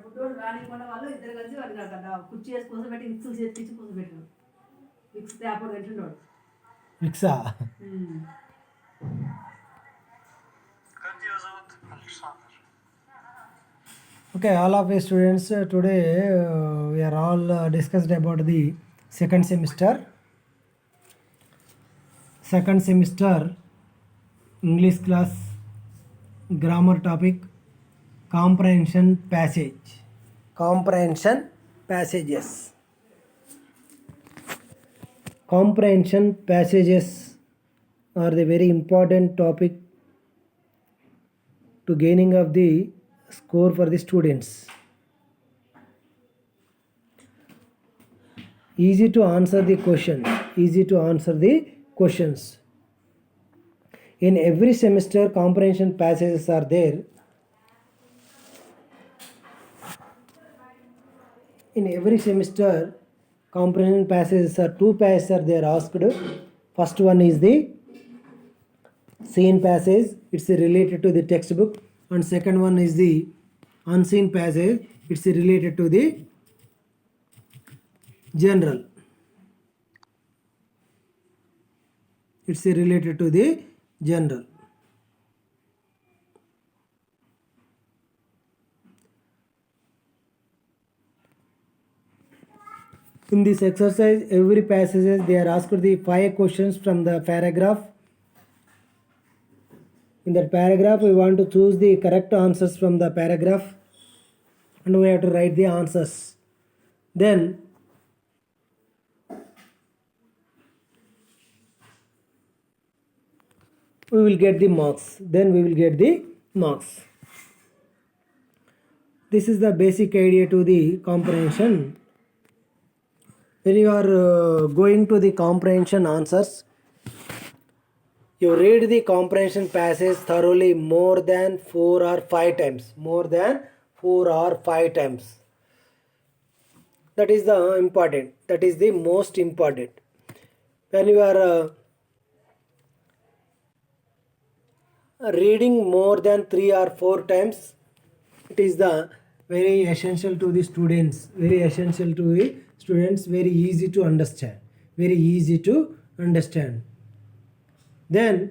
Food రానికుండా వాళ్ళు ఇద్దరు కలిసి వాడికి కదా కుర్చీ వేసి కూర్చోబెట్టి విక్స్ తెచ్చి కూర్చోబెట్టారు. విక్స్ అప్పుడు తింటుండేవాడు. విక్సా? Okay, all of you students, today we are all discussed about the second semester English class grammar topic comprehension passages. Comprehension passages are the very important topic to gaining of the score for the students. Easy to answer the questions. In every semester comprehension passages are there. In every semester comprehension passages are two passages are there asked. First one is the seen passage, it's related to the textbook, and second one is the unseen passage, it's related to the general. It's related to the general. In this exercise, every passages they are asked the 5 questions from the paragraph. In that paragraph, we want to choose the correct answers from the paragraph and we have to write the answers. Then we will get the marks. This is the basic idea to the comprehension. When you are going to the comprehension answers, you read the comprehension passage thoroughly more than 4 or 5 times. That is the important. That is the most important. When you are reading more than 3 or 4 times, it is the very essential to the students. Very easy to understand. Then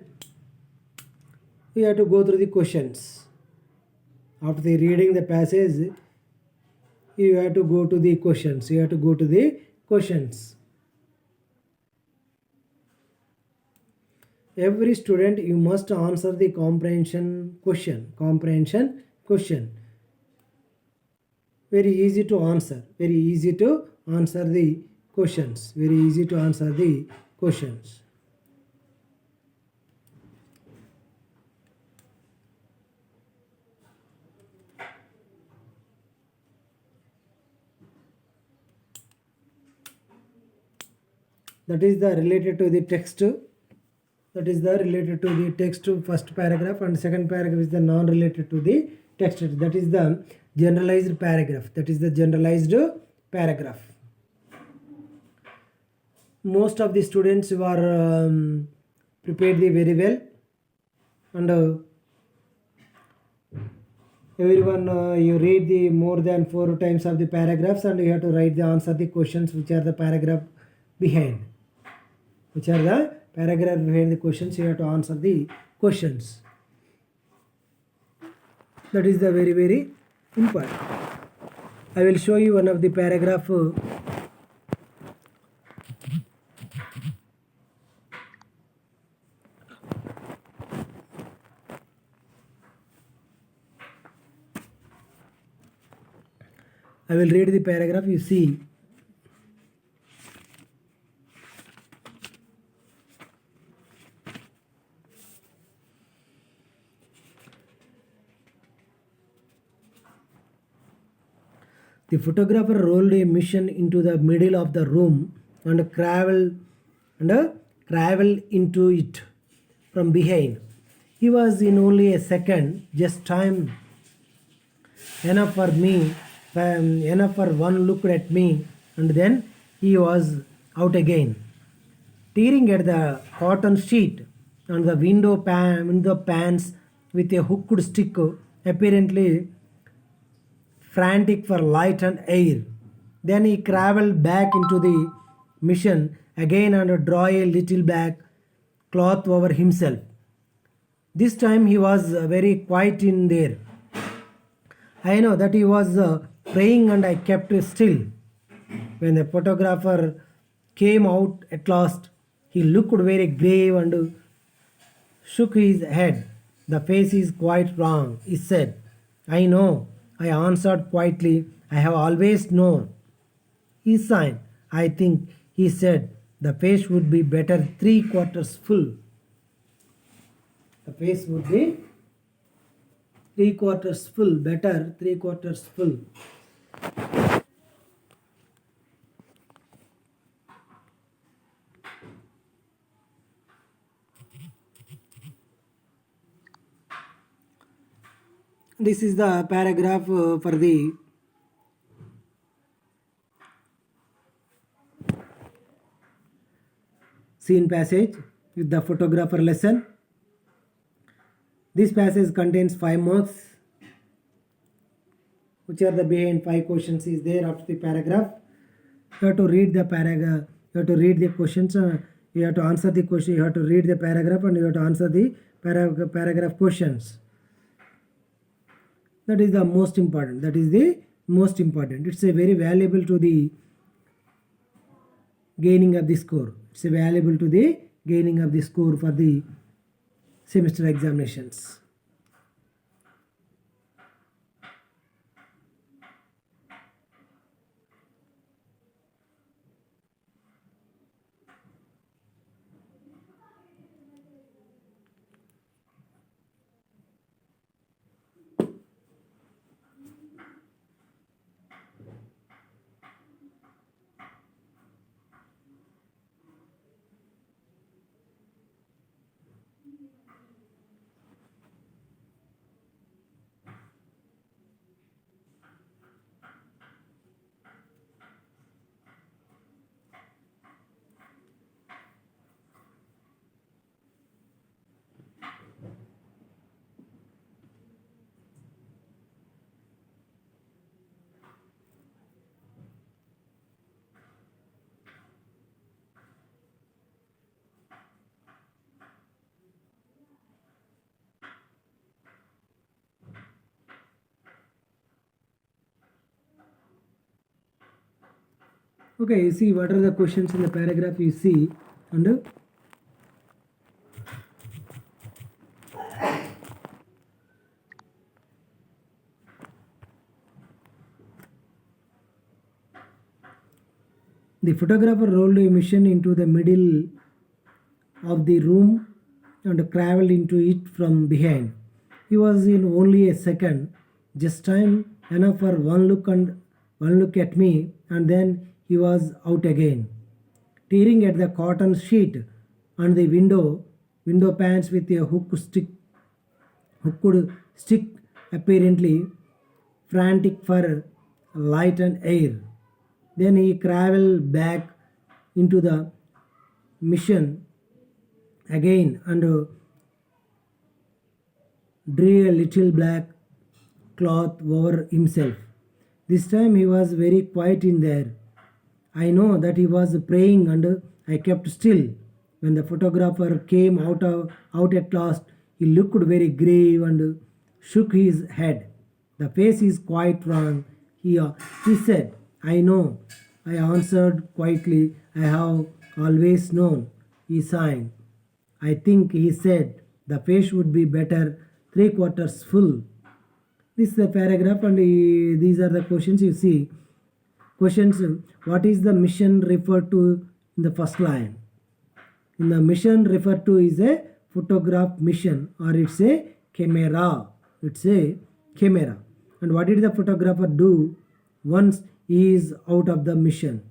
we have to go through the questions. After the reading the passage, you have to go to the questions. Every student, you must answer the comprehension question. Very easy to answer the questions. That is the related to the text. First paragraph, and second paragraph is the non-related to the text. That is the generalized paragraph. Most of the students who are prepared very well, and everyone you read the more than 4 times of the paragraphs, and you have to write the answer the questions which are the paragraph behind. The questions, you have to answer the questions. That is the very important. I will show you one of the paragraph. I will read the paragraph, you see. The photographer rolled a mission into the middle of the room and crawled into it from behind. He was in only a second, just time enough for one look at me, and then he was out again, tearing at the cotton sheet on the window panes with a hooked stick, apparently frantic for light and air. Then he crawled back into the mission again and draw a little black cloth over himself. This time he was very quiet in there. I know that he was praying and I kept still. When the photographer came out at last, he looked very grave and shook his head. The face is quite wrong, he said. I know, I answered quietly. I have always known. He sighed. I think, he said, the face would be better 3/4 full. The face would be 3/4 full, better 3/4 full. This is the paragraph for the scene passage with the photographer lesson. This passage contains 5 marks. Which are the behind 5 questions is there after the paragraph. You have to read the paragraph. You have to read the questions. You have to answer the question. You have to read the paragraph and you have to answer the paragraph questions. That is the most important. That is the most important. It's a very valuable to the gaining of the score. It's a valuable to the gaining of the score for the semester examinations. Okay, you see what are the questions in the paragraph you see and the photographer rolled a mission into the middle of the room and crawled into it from behind. He was in only a second, just time enough for one look at me, and then he was out again, tearing at the cotton sheet and the window panes with a hooked stick, apparently frantic for light and air. Then he crawled back into the mission again and drew a little black cloth over himself. This time he was very quiet in there. I know that he was praying and I kept still. When the photographer came out at last, he looked very grave and shook his head. The face is quite wrong, he said. I know, I answered quietly. I have always known, he sighed. I think, he said, the face would be better 3/4 full. This is the paragraph and these are the questions you see. Questions, what is the mission referred to in the first line? In the mission referred to is a photograph mission or it's a camera. It's a camera. And what did the photographer do once he is out of the mission?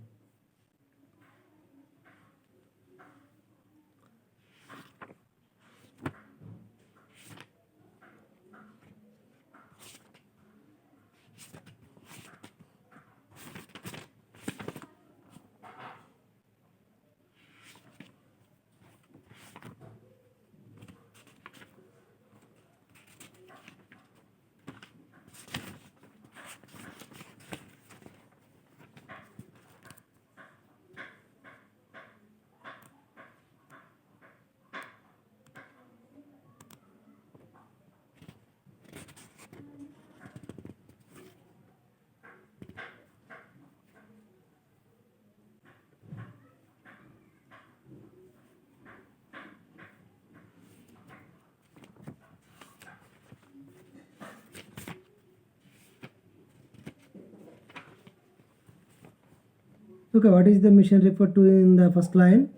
Okay, what is the mission referred to in the first line?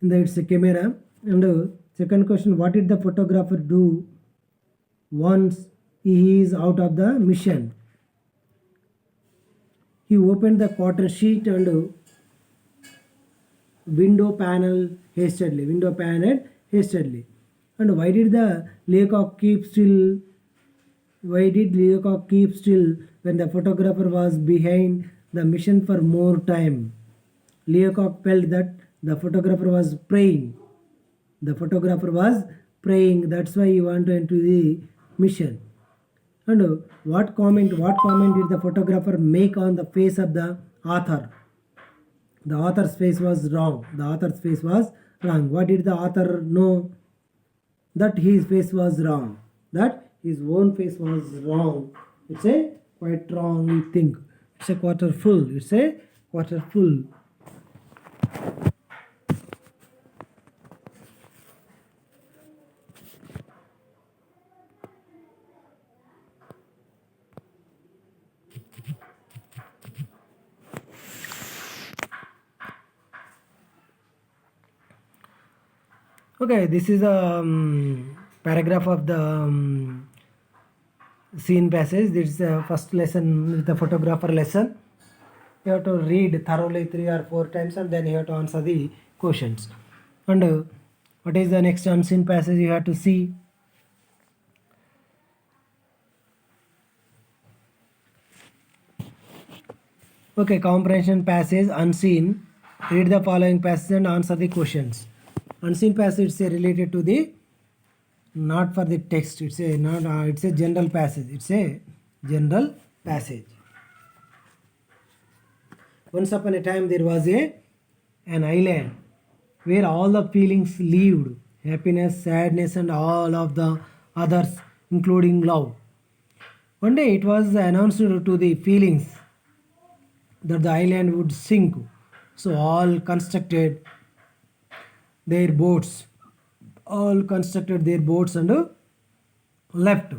It's a camera. And second question, what did the photographer do once he is out of the mission? He opened the quarter sheet and window paneled hastily. And why did the Leacock keep still? Why did Leacock keep still when the photographer was behind the mission for more time? Leacock felt that the photographer was praying. That's why he went into the mission. And what comment did the photographer make on the face of the author? The author's face was wrong. What did the author know? That his face was wrong. That his own face was wrong. It's a quite wrong, we think. It's a quarter full. Okay, this is a paragraph of the scene passage. This is the first lesson with the photographer lesson. You have to read thoroughly 3 or 4 times and then you have to answer the questions. And what is the next unseen passage you have to see? Okay, comprehension passage, unseen. Read the following passage and answer the questions. Unseen passage is related to the, not for the text. It's a general passage. Once upon a time there was an island where all the feelings lived, happiness, sadness and all of the others including love. One day it was announced to the feelings that the island would sink. So all constructed their boats and left.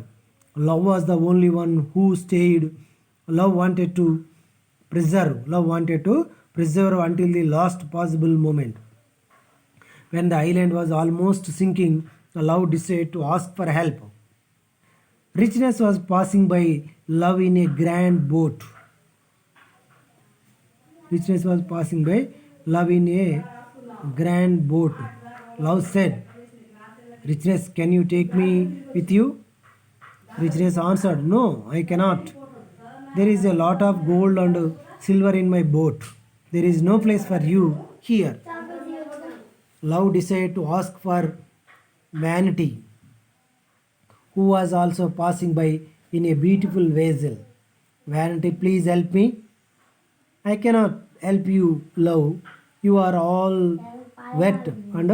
Love was the only one who stayed. Love wanted to preserve until the last possible moment. When the island was almost sinking, Love decided to ask for help. Richness was passing by Love in a grand boat. Love said, "Richness, can you take me with you?" Richness answered, "No, I cannot. There is a lot of gold and silver in my boat. There is no place for you here." Love decided to ask for Vanity, who was also passing by in a beautiful vessel. "Vanity, please help me." "I cannot help you, Love. You are all wet and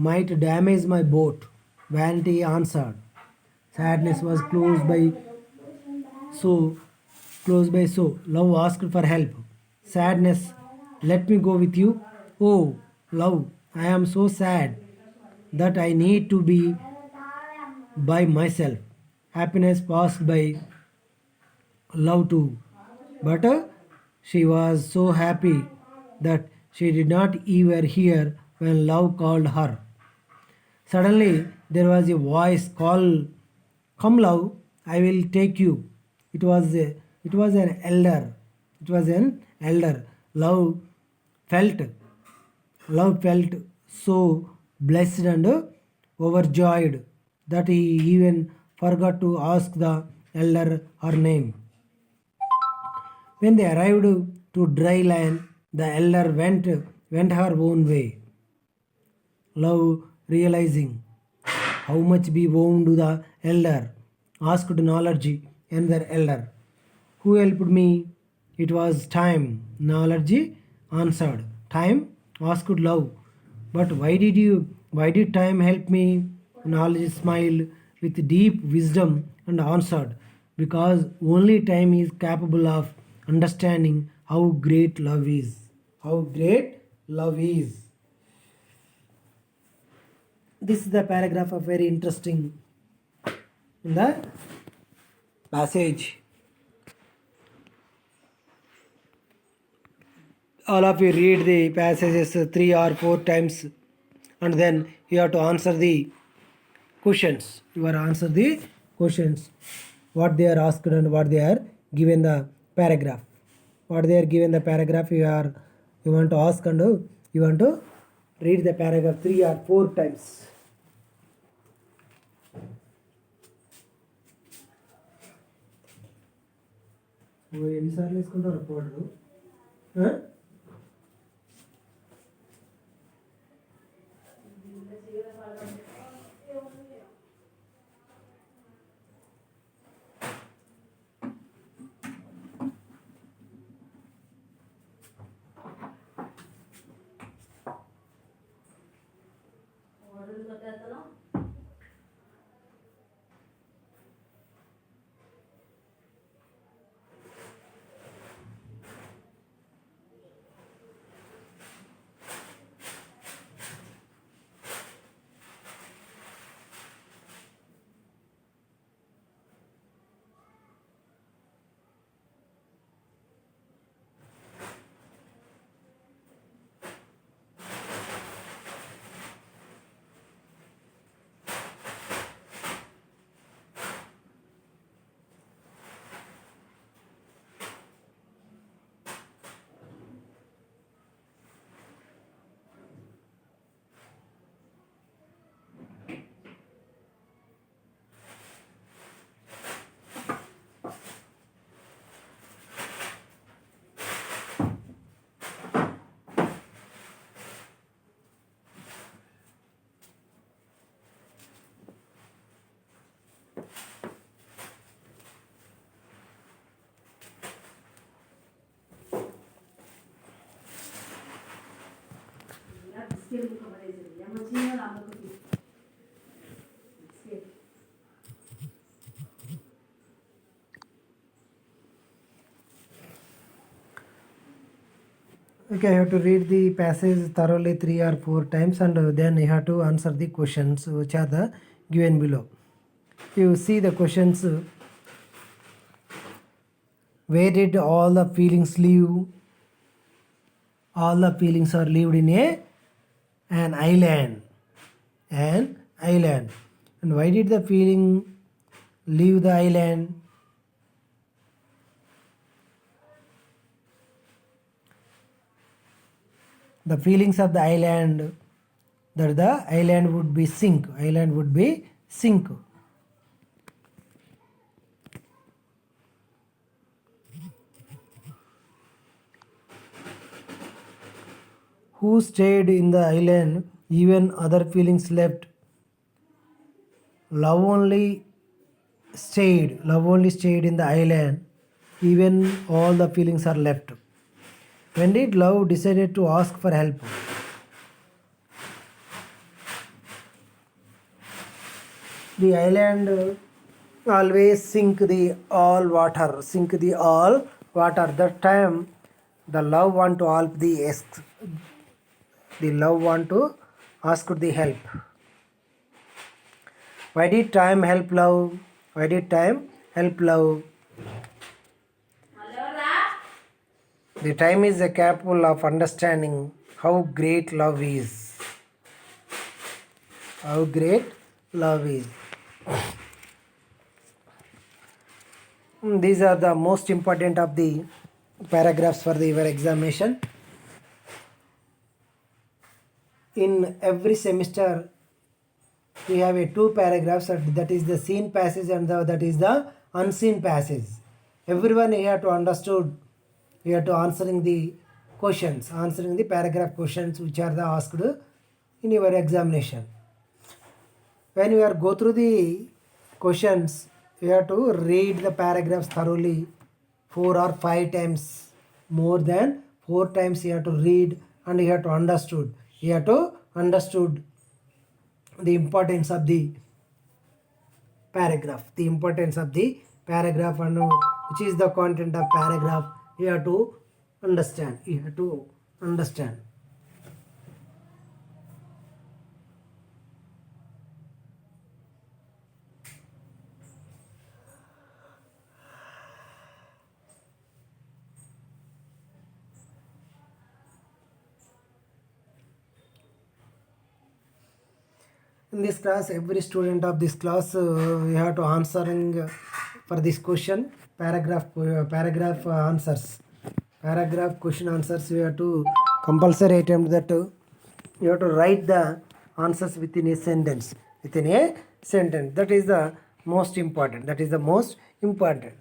might damage my boat," Vanity answered. Sadness was close by, so Love asked for help. "Sadness, let me go with you." "Oh, Love, I am so sad that I need to be by myself." Happiness passed by Love too, but she was so happy that she did not even hear when Love called her. Suddenly there was a voice call, "Come, Love, I will take you." It was an elder. Love felt so blessed and overjoyed that he even forgot to ask the elder her name. When they arrived to dry land, the elder went her own way. Love, realizing how much be owed to the elder, asked Knowledge another elder, "Who helped me?" "It was time," Knowledge answered. "Time?" asked Love. "But why did time help me?" Knowledge smiled with deep wisdom and answered, "Because only time is capable of understanding how great love is." This is the paragraph of very interesting in the passage. all of you read the passages 3 or 4 times, and then you have to answer the questions. You are answer the questions, what they are asked and what they are given the paragraph. What they are given the paragraph, you want to ask and you want to read the paragraph 3 or 4 times. ఎన్నిసార్లు వేసుకుంటారు powder? Okay, you have to read the passage thoroughly 3 or 4 times, and then you have to answer the questions which are the given below. You see the questions. Where did all the feelings live? All the feelings are lived in an island. An island. And why did the feeling leave the island? The feelings of the island, that the island would be sink. Island would be sink. Who stayed in the island even other feelings left? Love only stayed in the island, even all the feelings are left. When did love decided to ask for help? The island always sink the all water. That time the love want to help the love want to ask the help. Why did time help love? The time is capable of understanding how great love is. These are the most important of the paragraphs for your examination. In every semester, we have 2 paragraphs, that is the seen passage and that is the unseen passage. Everyone here to understood, here to answering the paragraph questions which are the asked in your examination. When you are go through the questions, you have to read the paragraphs thoroughly 4 or 5 times. More than 4 times you have to read, and you have to understood. You have to understood the importance of the paragraph. And which is the content of paragraph. You have to understand. In this class, every student of this class, we have to answering for this question, paragraph answers. Paragraph question answers, we have to compulsory attempt that you have to write the answers within a sentence. Within a sentence. That is the most important. That is the most important.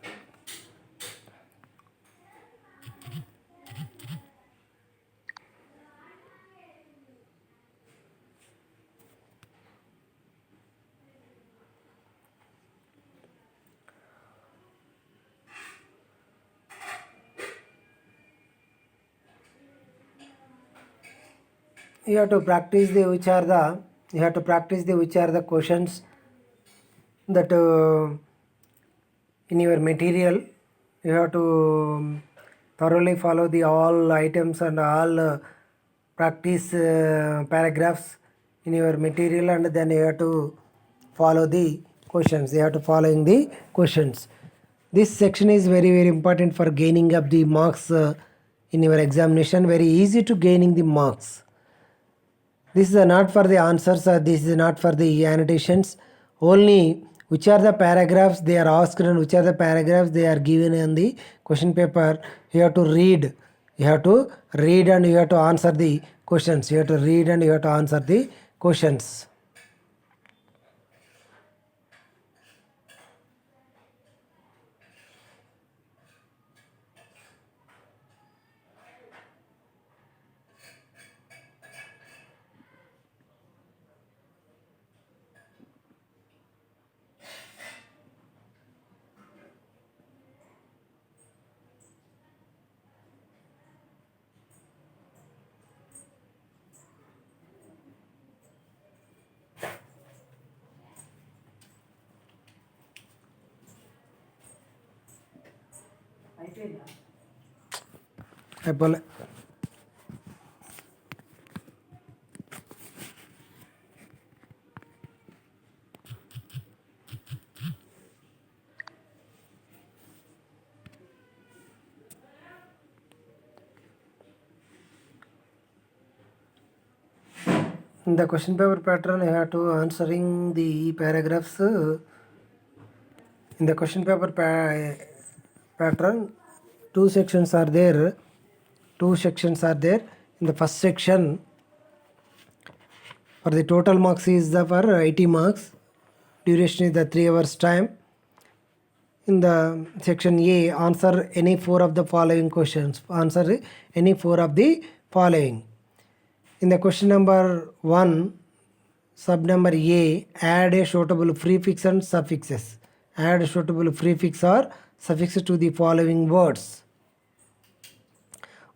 You have to practice the which are the questions that in your material. You have to thoroughly follow the all items and all practice paragraphs in your material, and then you have to follow the questions. You have to following the questions. This section is very very important for gaining up the marks in your examination. Very easy to gaining the marks. This is not for the answers, this is not for the annotations. Only which are the paragraphs they are asked and which are the paragraphs they are given in the question paper. You have to read. You have to read and you have to answer the questions. You have to read and you have to answer the questions. అయిపోయిందా? అయిపోలే. In the question paper pattern, you have to answering the paragraphs. In the question paper pattern, two sections are there. In the first section, for the total marks is the for 80 marks. Duration is the 3 hours time. In the section A, answer any 4 of the following questions. Answer any 4 of the following. In the question number 1, sub number A, add a suitable prefix and suffixes. Add a suitable prefix or suffixes to the following words.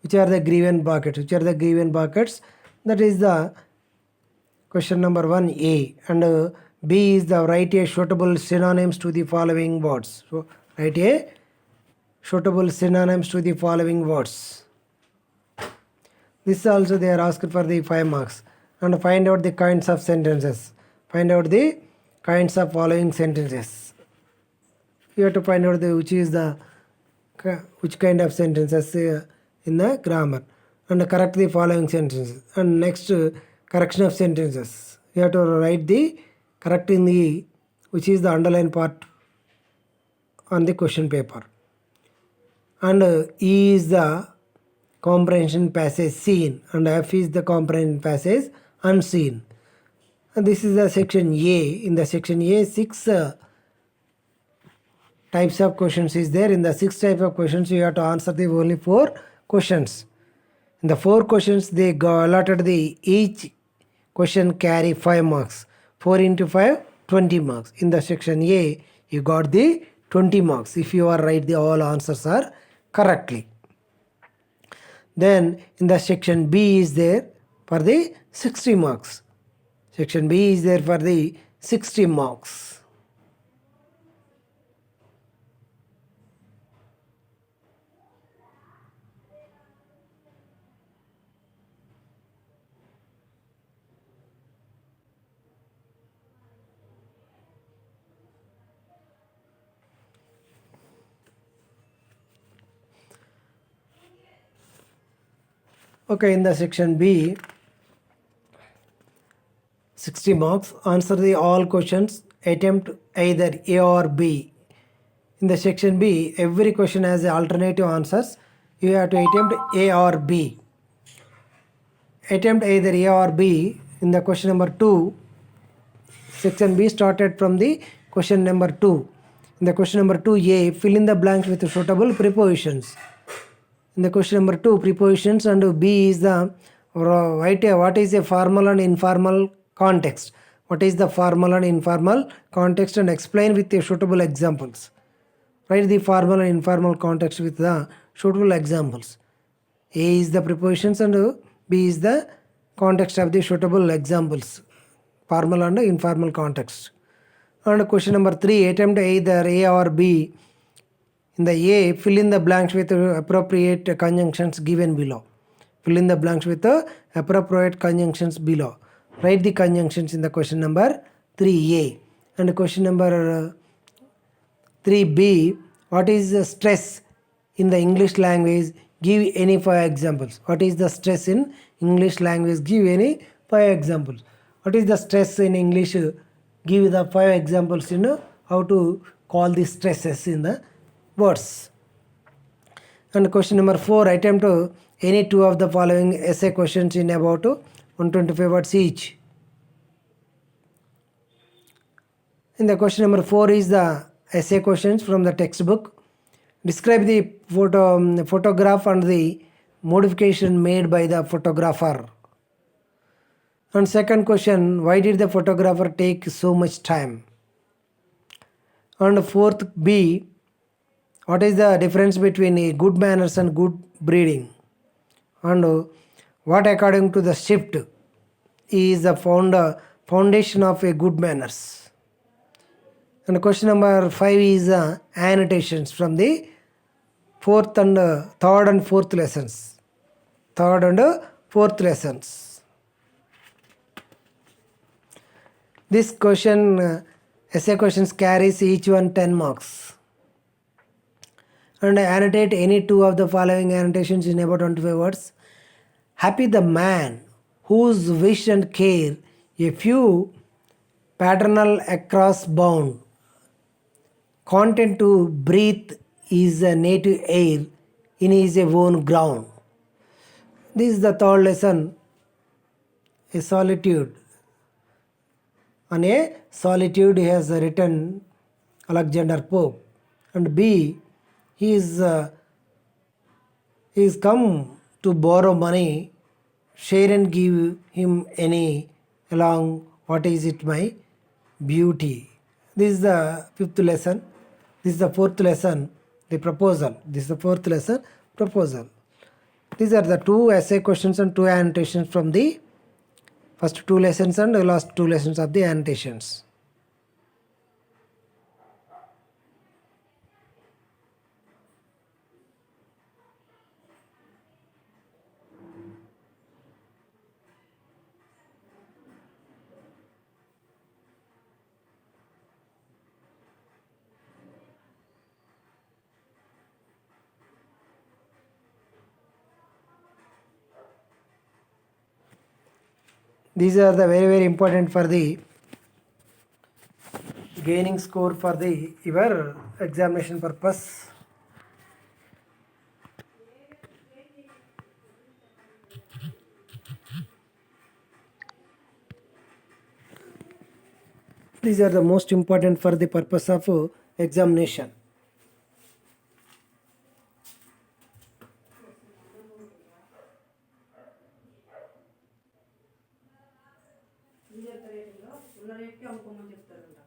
Which are the given brackets? That is the question number 1A. And B is the write a suitable synonyms to the following words. So write a suitable synonyms to the following words. This also they are asked for the 5 marks. And find out the kinds of sentences. Find out the kinds of following sentences. You have to find out which kind of sentences in the grammar, and correct the following sentences. And next, correction of sentences. You have to write the correct in the which is the underline part on the question paper. And E is the comprehension passage seen, and F is the comprehension passage unseen. And this is the section A. In the section A, 6 types of questions is there. In the 6 types of questions, you have to answer the only 4 questions. In the 4 questions, they allotted the each question carry 5 marks. 4 into 5, 20 marks. In the section A, you got the 20 marks if you are write the all answers are correctly. Then in the section B is there for the 60 marks. Section B is there for the 60 marks. Okay, in the section B, 60 60 marks. Answer the all questions. Attempt either A or B. In the section B, every question has alternative answers. You have to attempt A or B. Attempt either A or B. In the question number 2, section B started from the question number 2. In the question number 2A, fill in the blanks with suitable prepositions. In the question number 2, prepositions, and B is the write what is a formal and informal context. What is the formal and informal context, and explain with the suitable examples. Write the formal and informal context with the suitable examples. A is the prepositions and B is the context of the suitable examples. Formal and informal context. And question number 3, attempt either A or B. In the A, fill in the blanks with appropriate conjunctions given below. Fill in the blanks with appropriate conjunctions below. Write the conjunctions in the question number 3A. And question number 3B, what is the stress in the English language? Give any 5 examples. What is the stress in English language? Give any 5 examples. What is the stress in English? Give the 5 examples in how to call the stresses in the words. And question number 4, attempt any 2 of the following essay questions in about 125 words each. In the question number 4 is the essay questions from the textbook. Describe the photograph and the modification made by the photographer. And second question, why did the photographer take so much time? And fourth B, what is the difference between good manners and good breeding? And what according to the Swift is the foundation of a good manners? And question number 5 is annotations from the third and fourth lessons. Third and fourth lessons. This question, essay questions carries each one 10 marks. And annotate any 2 of the following annotations in about 25 words. Happy the man whose wish and care a few paternal across bound, content to breathe is a native air in his own ground. This is the third lesson, a solitude. On a solitude he has written Alexander Pope. And B, he is come to borrow money. Share and give him any along. What is it, my beauty? This is the 5th lesson. This is the 4th lesson, the proposal. This is the 4th lesson, proposal. These are the 2 essay questions and 2 annotations from the first 2 lessons and the last 2 lessons of the annotations. These are the very important for the gaining score for the your examination purpose. These are the most important for the purpose of examination. ఉన్న రేట్కి అమ్ముకోమని చెప్తారంట.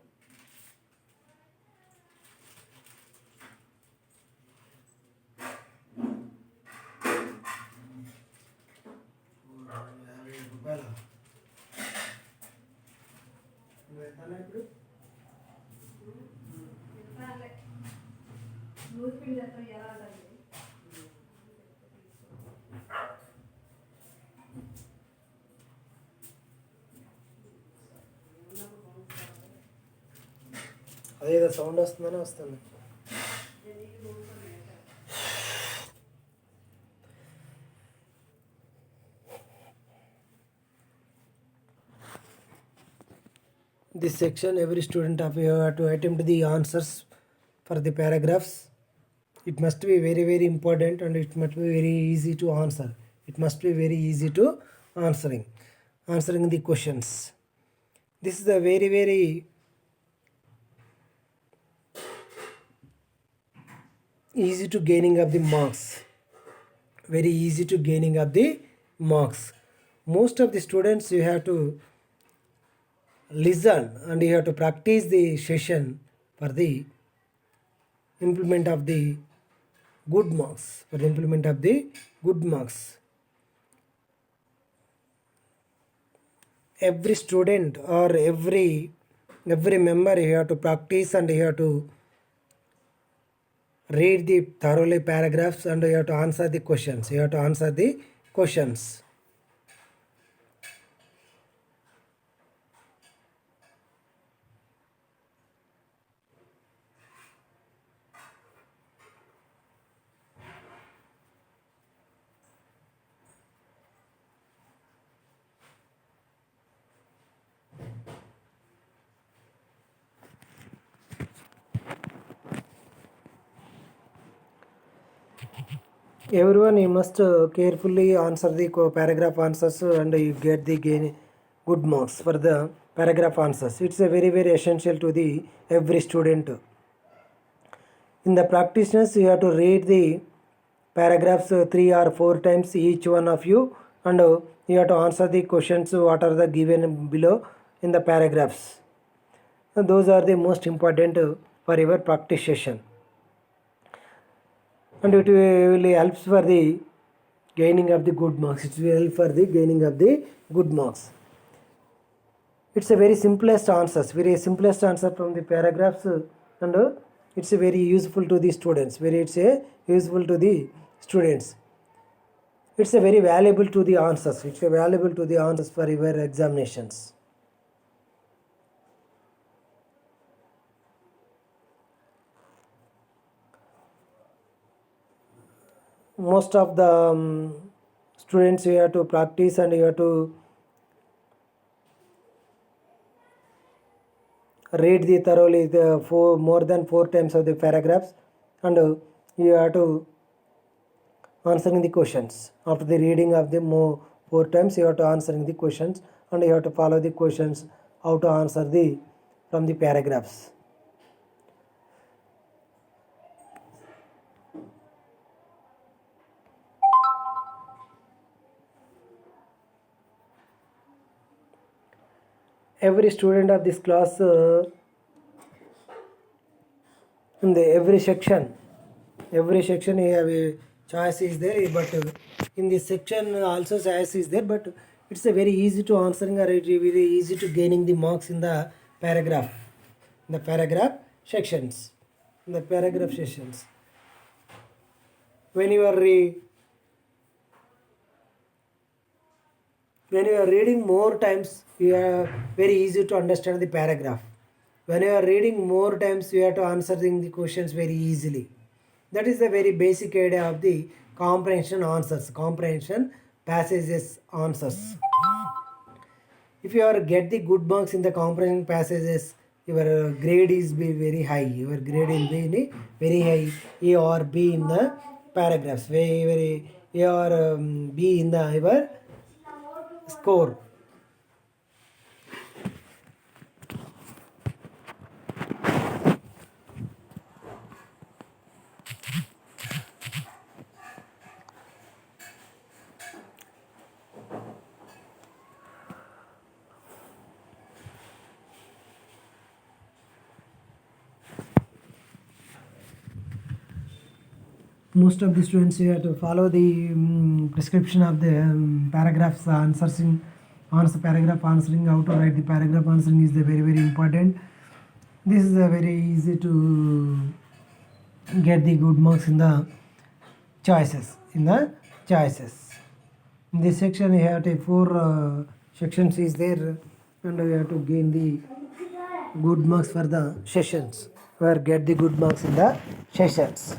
Loose పిండి చేస్తాం ఎలా ఉంటుంది. అదేదో sound వస్తుందని వస్తుంది. this section, every student of you have to attempt the answers for the paragraphs. It must be very very important, and it must be very easy to answer. It must be very easy to answering the questions. This is a very very easy to gaining of the marks. Very easy to gaining of the marks. Most of the students, you have to listen and you have to practice the session for the implement of the good marks. For the implement of the good marks, every student or every member, you have to practice and you have to read the thoroughly paragraphs, and you have to answer the questions. You have to answer the questions. Everyone, you must carefully answer the paragraph answers, and you get the good marks for the paragraph answers. It's a very very essential to the every student. In the practitioners, you have to read the paragraphs 3 or 4 times each one of you, and you have to answer the questions what are the given below in the paragraphs. And those are the most important for your practice session, and it will help for the gaining of the good marks. It will help for the gaining of the good marks. It's a very simplest answers, very simplest answer from the paragraphs, and it's a very useful to the students. It's a useful to the students. It's a very valuable to the answers. It's a valuable to the answers for your examinations. Most of the students, you have to practice and you have to read the thoroughly the more than 4 times of the paragraphs, and you have to answering the questions. After the reading of the 4 times, you have to answering the questions, and you have to follow the questions how to answer the from the paragraphs. Every student of this class, in the every section you have a choice is there, but in this section also choice is there, but it's a very easy to answering, or it very easy to gaining the marks in the paragraph, in the paragraph sections. When you are reading more times, you are very easy to understand the paragraph. When you are reading more times, you have to answering the questions very easily. That is the very basic idea of the comprehension answers, comprehension passages answers. If you are get the good marks in the comprehension passages, your grade is be very high. Your grade will be very high. A or B in the paragraphs. Very A or B in the your score. Most of the students, you have to follow the prescription of the paragraphs answering, paragraph answering. How to write the paragraph answering is the very very important. This is a very easy to get the good marks in the choices. In this section, you have to 4 sections is there, and you have to gain the good marks for the sessions, or get the good marks in the sessions.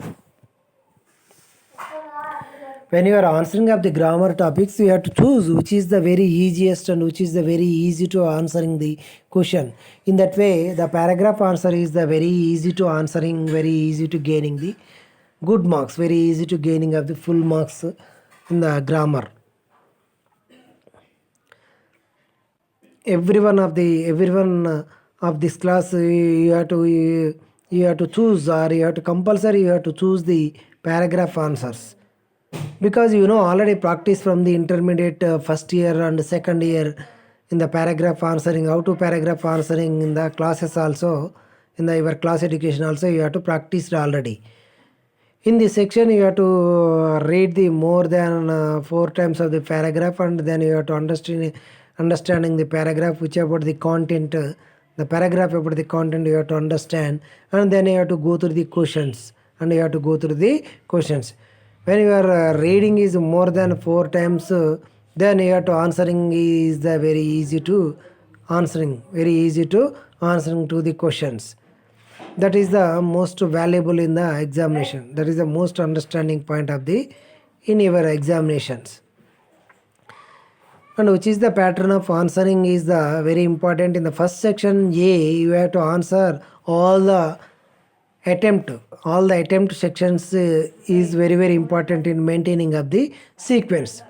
when you are answering of the grammar topics, you have to choose which is the very easiest and which is the very easy to answering the question. In that way, the paragraph answer is the very easy to answering, very easy to gaining the good marks, very easy to gaining of the full marks in the grammar. Everyone of this class, you have to choose, or you have to compulsory you have to choose the paragraph answers, because already practice from the intermediate first year and second year in the paragraph answering, how to paragraph answering in the classes also, in the your class education also you have to practice already. In this section you have to read the more than 4 times of the paragraph, and then you have to understanding the paragraph which about the content, the paragraph about the content you have to understand, and then you have to go through the questions, and you have to go through the questions. When you are reading is more than 4 times, then you have to answering is the very easy to answering to the questions. That is the most valuable in the examination. That is the most understanding point of the in your examinations. And which is the pattern of answering is the very important. In the first section A, you have to answer all the attempt sections is very important in maintaining of the sequence.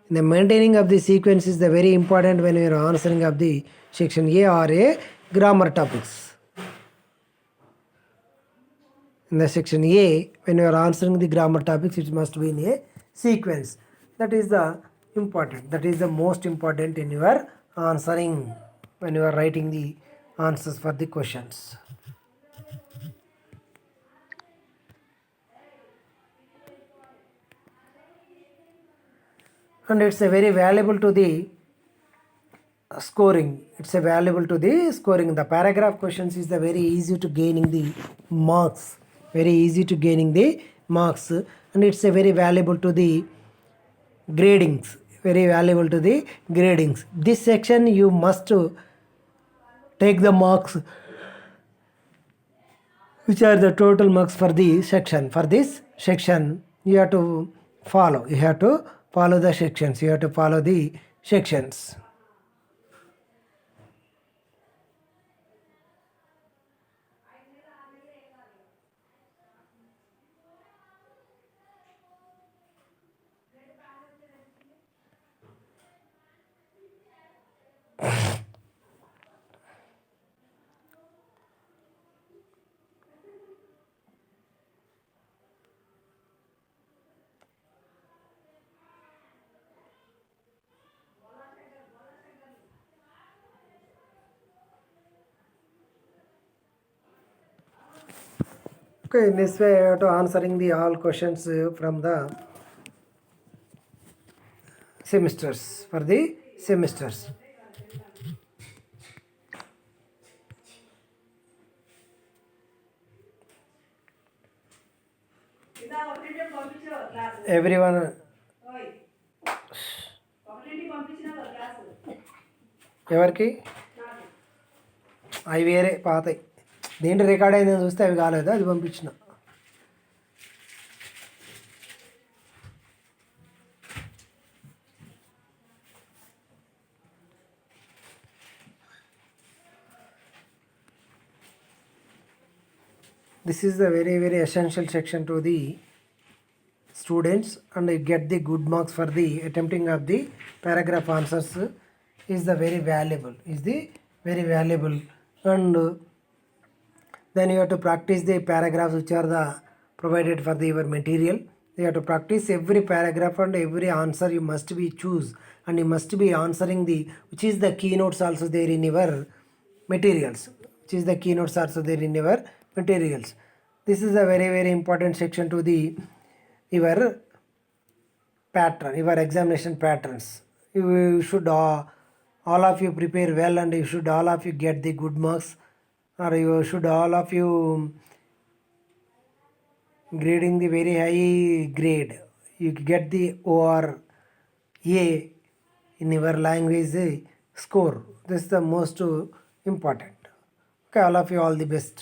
In the maintaining of the sequence is the very important when you are answering of the section A or A grammar topics. In the section A, when you are answering the grammar topics, it must be in a sequence. That is the important. That is the most important in your answering when you are writing the answers for the questions. And it's a very valuable to the scoring. It's a valuable to the scoring. The paragraph questions is the very easy to gaining the marks. Very easy to gaining the marks, and it's a very valuable to the gradings. Very valuable to the gradings. This section you must take the marks, which are the total marks for the section. For this section, you have to follow. You have to follow the sections. You have to follow the sections. Okay, in this way, you have to answering the all questions from the semesters, for the semesters. Everyone, ఎవరికి అవి వేరే పాతాయి, దేంట్లో record అయిందని చూస్తే అవి కాలేదు, అది పంపించిన. This is the very essential section to the students, and you get the good marks for the attempting of the paragraph answers is the very valuable, and then you have to practice the paragraphs which are the provided for the your material. You have to practice every paragraph, and every answer you must be choose, and you must be answering the which is the keynotes also there in your materials, which is the keynotes also there in your materials. This is a very important section to the your pattern, your examination patterns. You should all of you prepare well, and you should all of you get the good marks, or you should all of you grading the very high grade. You get the O or A in your language score. This is the most important. Okay, all of you, all the best.